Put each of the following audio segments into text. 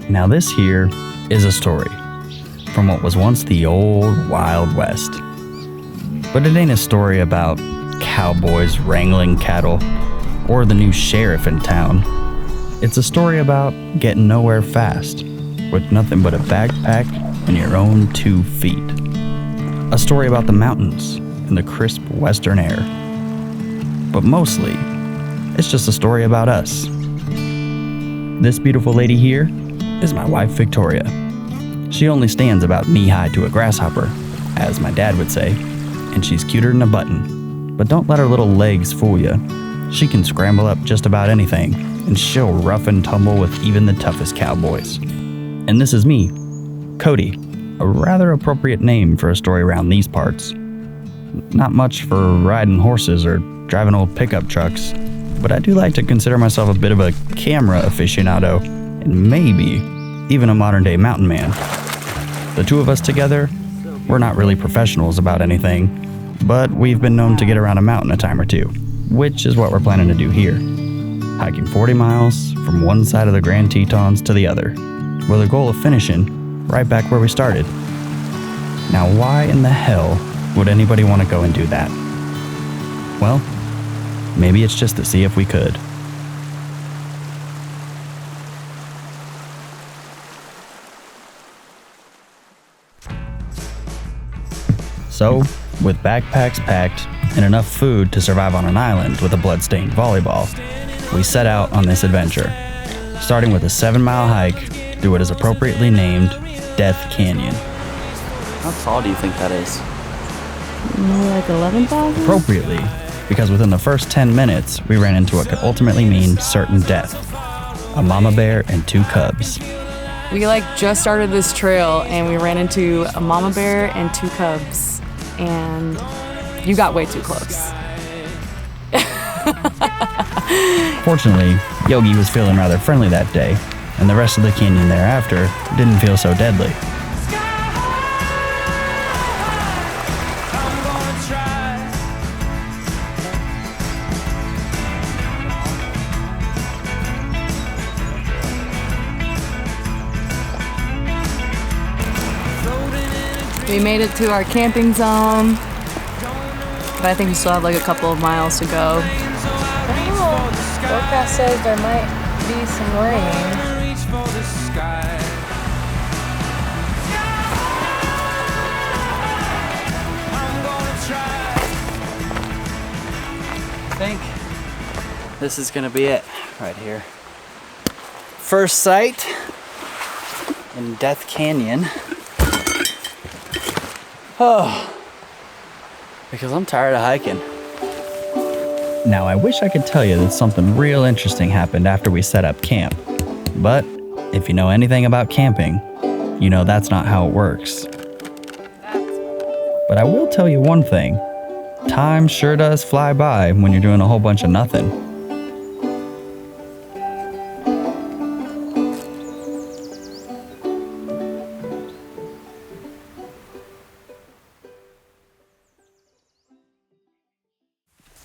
Now this here is a story from what was once the old Wild West. But it ain't a story about cowboys wrangling cattle or the new sheriff in town. It's a story about getting nowhere fast with nothing but a backpack and your own 2 feet. A story about the mountains and the crisp western air. But mostly, it's just a story about us. This beautiful lady here is my wife, Victoria. She only stands about knee-high to a grasshopper, as my dad would say, and she's cuter than a button. But don't let her little legs fool you. She can scramble up just about anything, and she'll rough and tumble with even the toughest cowboys. And this is me, Cody, a rather appropriate name for a story around these parts. Not much for riding horses or driving old pickup trucks, but I do like to consider myself a bit of a camera aficionado, and maybe even a modern-day mountain man. The two of us together, we're not really professionals about anything, but we've been known to get around a mountain a time or two, which is what we're planning to do here. Hiking 40 miles from one side of the Grand Tetons to the other, with a goal of finishing right back where we started. Now, why in the hell would anybody want to go and do that? Well, maybe it's just to see if we could. So, with backpacks packed and enough food to survive on an island with a blood-stained volleyball, we set out on this adventure, starting with a 7-mile hike through what is appropriately named Death Canyon. How tall do you think that is? Like 11,000? Appropriately, because within the first 10 minutes, we ran into what could ultimately mean certain death. A mama bear and 2 cubs. We just started this trail and we ran into a mama bear and 2 cubs. And you got way too close. Fortunately, Yogi was feeling rather friendly that day, and the rest of the canyon thereafter didn't feel so deadly. We made it to our camping zone, but I think we still have a couple of miles to go. Forecast says there might be some rain. I think this is gonna be it right here. First sight in Death Canyon. Oh, because I'm tired of hiking. Now, I wish I could tell you that something real interesting happened after we set up camp, but if you know anything about camping, you know that's not how it works. But I will tell you one thing, time sure does fly by when you're doing a whole bunch of nothing.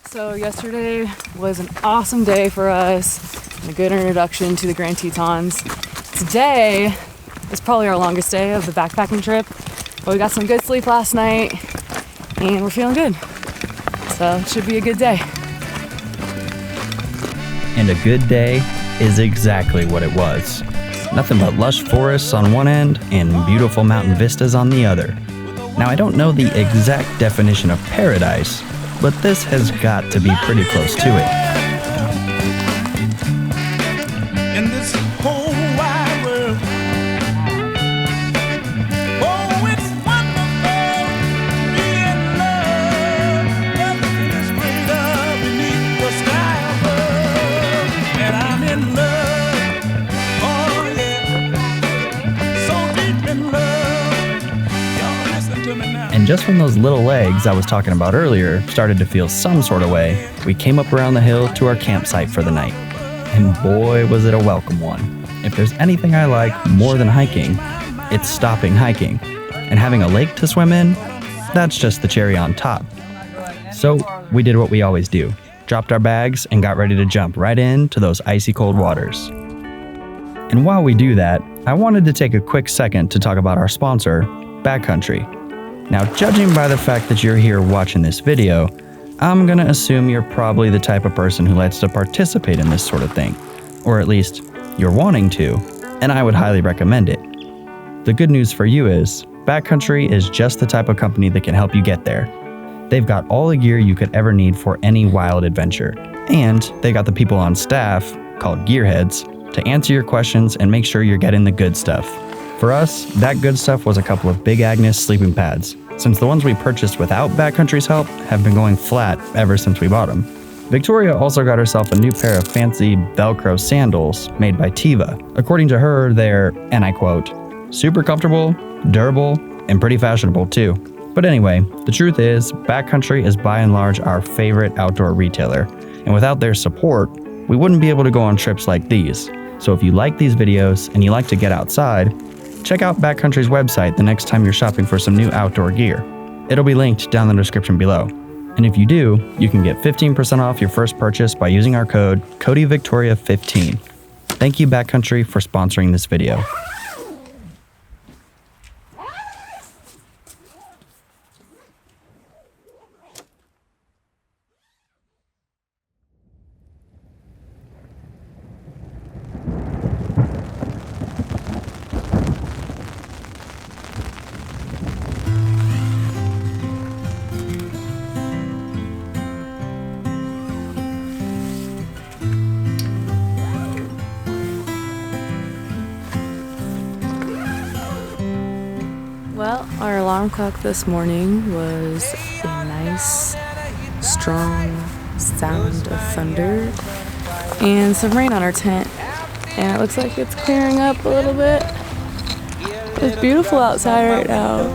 So yesterday was an awesome day for us, and a good introduction to the Grand Tetons. Today is probably our longest day of the backpacking trip, but we got some good sleep last night, and we're feeling good. So it should be a good day. And a good day is exactly what it was. Nothing but lush forests on one end and beautiful mountain vistas on the other. Now, I don't know the exact definition of paradise, but this has got to be pretty close to it. In this whole wide world, oh, it's wonderful being loved. Nothing is greater beneath the sky above, and I'm in love. Oh yeah, so deep in love. Y'all listen to me now. And just when those little legs I was talking about earlier started to feel some sort of way, we came up around the hill to our campsite for the night. And boy, was it a welcome one. If there's anything I like more than hiking, it's stopping hiking. And having a lake to swim in, that's just the cherry on top. So we did what we always do, dropped our bags and got ready to jump right into those icy cold waters. And while we do that, I wanted to take a quick second to talk about our sponsor, Backcountry. Now, judging by the fact that you're here watching this video, I'm gonna assume you're probably the type of person who likes to participate in this sort of thing, or at least you're wanting to, and I would highly recommend it. The good news for you is, Backcountry is just the type of company that can help you get there. They've got all the gear you could ever need for any wild adventure, and they got the people on staff, called gearheads, to answer your questions and make sure you're getting the good stuff. For us, that good stuff was a couple of Big Agnes sleeping pads, since the ones we purchased without Backcountry's help have been going flat ever since we bought them. Victoria also got herself a new pair of fancy Velcro sandals made by Tiva. According to her, they're, and I quote, super comfortable, durable, and pretty fashionable too. But anyway, the truth is, Backcountry is by and large our favorite outdoor retailer, and without their support, we wouldn't be able to go on trips like these. So if you like these videos and you like to get outside, check out Backcountry's website the next time you're shopping for some new outdoor gear. It'll be linked down in the description below. And if you do, you can get 15% off your first purchase by using our code CodyVictoria15. Thank you, Backcountry, for sponsoring this video. Well, our alarm clock this morning was a nice, strong sound of thunder and some rain on our tent. And it looks like it's clearing up a little bit. It's beautiful outside right now.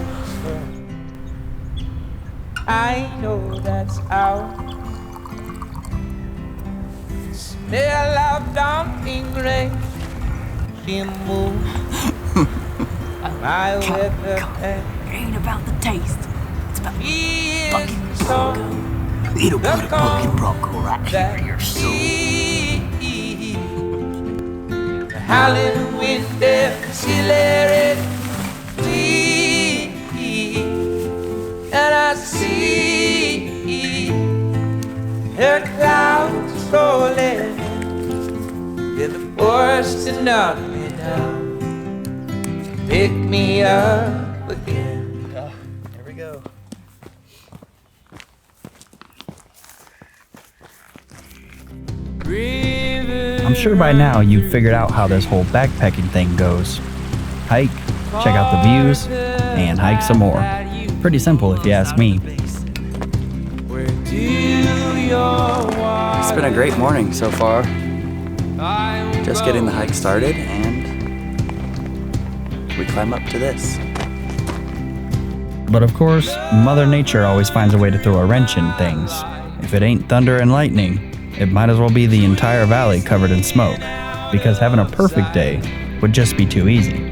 I know that's out. Smell of dumping rain. She moves. My weather Ain't about the taste. It's about fucking so It'll put a fucking bronco right here in your soul. the howling wind and silhouette and I see her clouds rolling with the force to knock me down. Pick me up again. Here we go. I'm sure by now you've figured out how this whole backpacking thing goes. Hike, check out the views, and hike some more. Pretty simple if you ask me. It's been a great morning so far. Just getting the hike started, and we climb up to this. But of course, Mother Nature always finds a way to throw a wrench in things. If it ain't thunder and lightning, it might as well be the entire valley covered in smoke, because having a perfect day would just be too easy.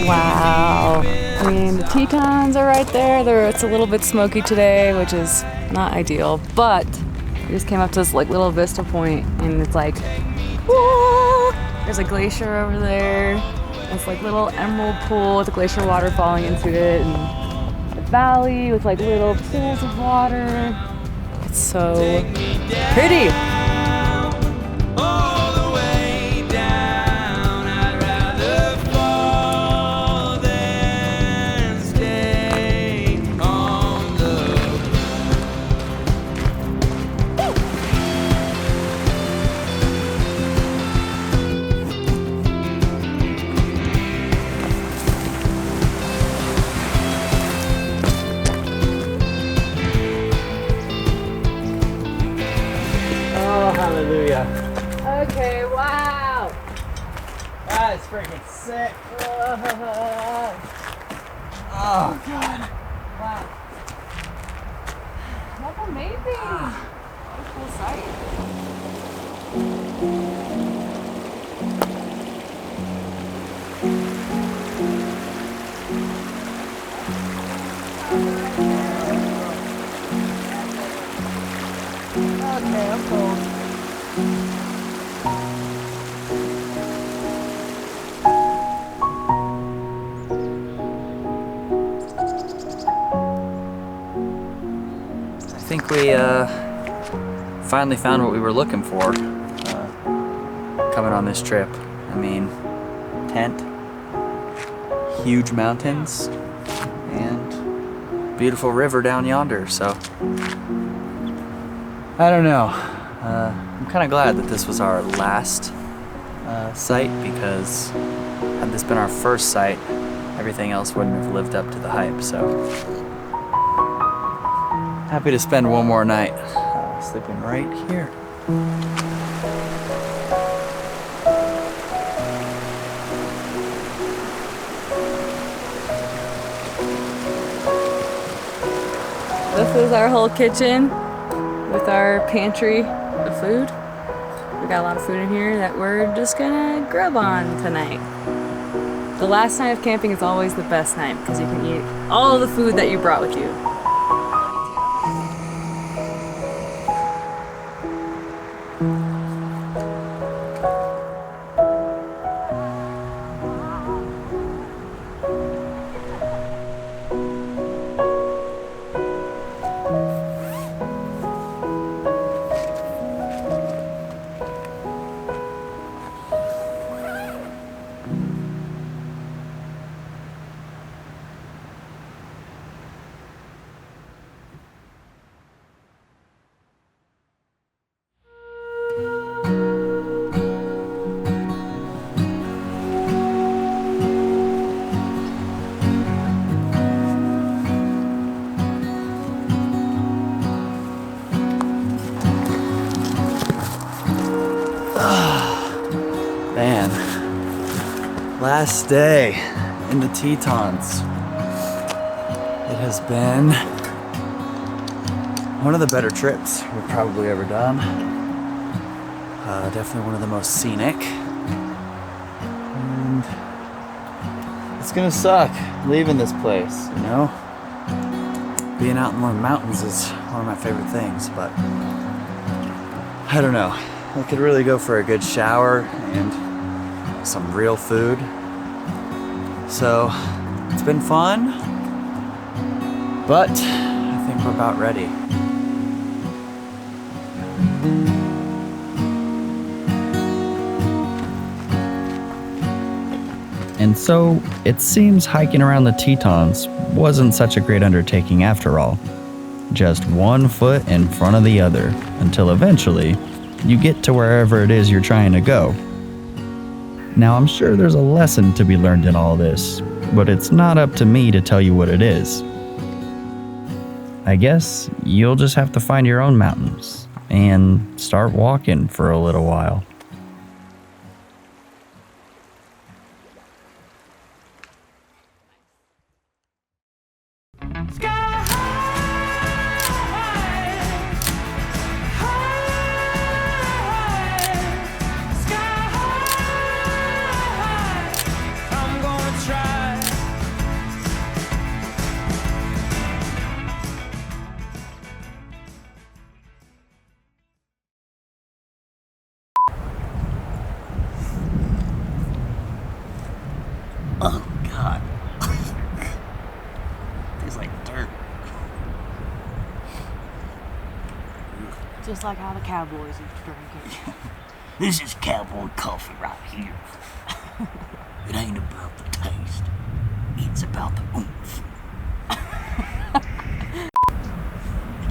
Wow. I mean, the Tetons are right there. It's a little bit smoky today, which is not ideal, but we just came up to this like little vista point, and it's like, whoa! There's a glacier over there. This like little emerald pool with the glacier water falling into it, and a valley with like little pools of water. It's so pretty. Hallelujah. Okay, wow. That is freaking sick. Oh God. Wow. That's amazing. What a cool sight. Okay, I'm cold. we finally found what we were looking for coming on this trip. I mean, tent, huge mountains, and beautiful river down yonder. So I don't know. I'm kind of glad that this was our last site, because had this been our first site, everything else wouldn't have lived up to the hype. So happy to spend one more night sleeping right here. This is our whole kitchen with our pantry of food. We got a lot of food in here that we're just gonna grub on tonight. The last night of camping is always the best night because you can eat all the food that you brought with you. Man, last day in the Tetons. It has been one of the better trips we've probably ever done. Definitely one of the most scenic. And it's gonna suck leaving this place, you know? Being out in the mountains is one of my favorite things, but I don't know. I could really go for a good shower and some real food. So it's been fun, but I think we're about ready. And so it seems hiking around the Tetons wasn't such a great undertaking after all. Just one foot in front of the other until eventually you get to wherever it is you're trying to go. Now, I'm sure there's a lesson to be learned in all this, but it's not up to me to tell you what it is. I guess you'll just have to find your own mountains and start walking for a little while. Oh God. Tastes like dirt. Just like how the cowboys used to drink it. This is cowboy coffee right here. It ain't about the taste, it's about the oomph. I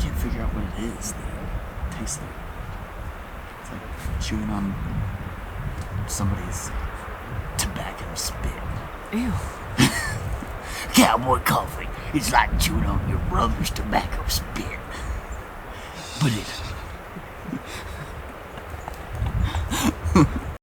can't figure out what it is that it tastes like. It's like chewing on somebody's tobacco spit. Ew. Cowboy coffee is like chewing on your brother's tobacco spit. But it